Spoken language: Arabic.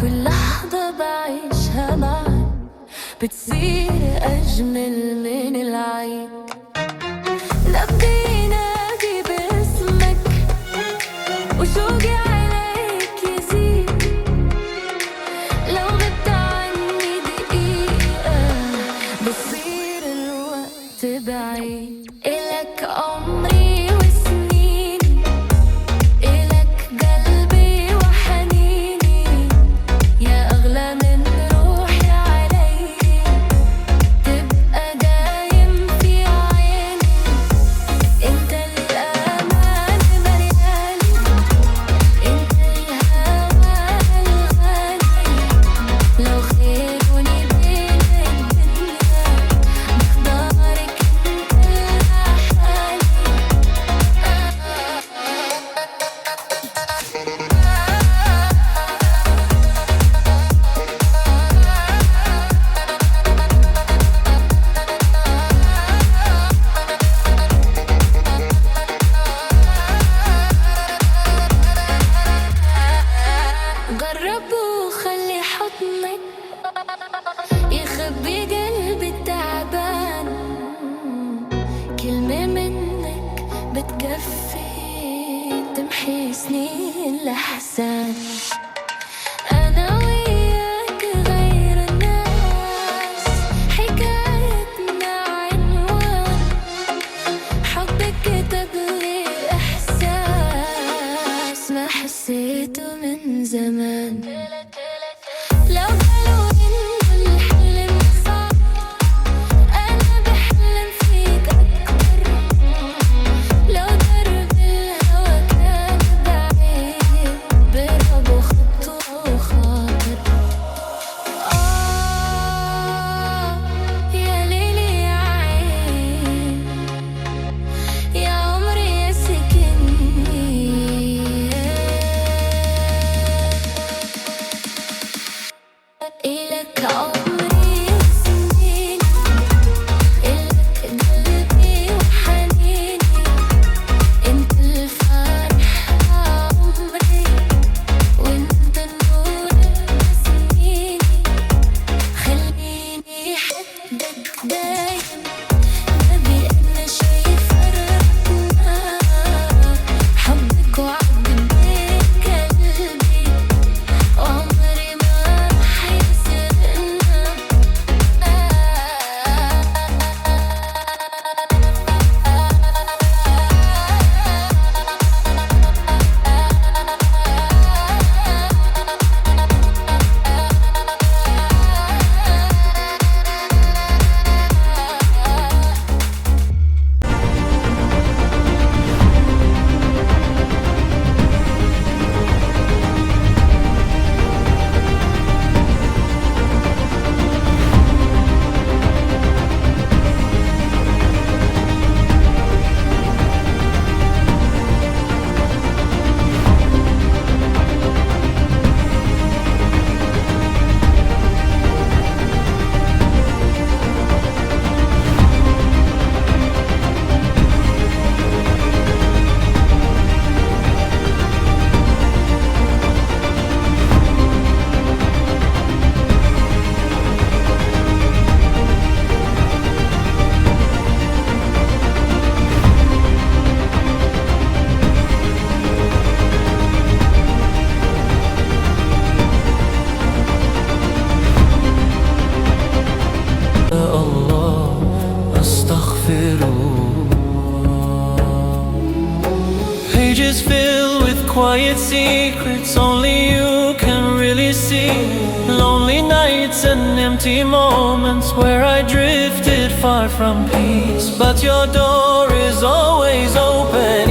كل لحظة بعيشها معك بتصير أجمل من العيد. نبضي ينادي باسمك وشوقي عليك يزيد. لو غبت عني دقيقة بصير الوقت بعيد. إلك عمري وسنيني، إلك قلبي وحنيني، يا أغلى من روحي علي، تبقى دايم في عيني. انت الأمان ملياني، انت الهوى الغالي. لو خيروني بين الدنيا بختارك انت لحالي. جرب وخلي حضنك يخبي قلبي التعبان. كلمة منك بتكفي تمحي سنين الأحزان. أنا وياك غير الناس، حكايتنا عنوان حبك كتب لي إحساس ما حسيته من زمان. لو قالوا إنه الحلم صعب أنا بحلم فيك أكتر. لو درب الهوى كان بعيد برب وخطوة وخاطر. يا ليلي يا عين، يا عمري يا سكني. إلك عمري وسنيني، إلك قلبي وحنيني، انت الفرح عمري، وانت النور بسنيني. خليني حدك دايم، نبي أنا شي فرقنا. حبك وعد بين قلبي، وعمري ما رح يسرقنا. Pages filled with quiet secrets only you can really see. Lonely nights and empty moments where I drifted far from peace. But your door is always open.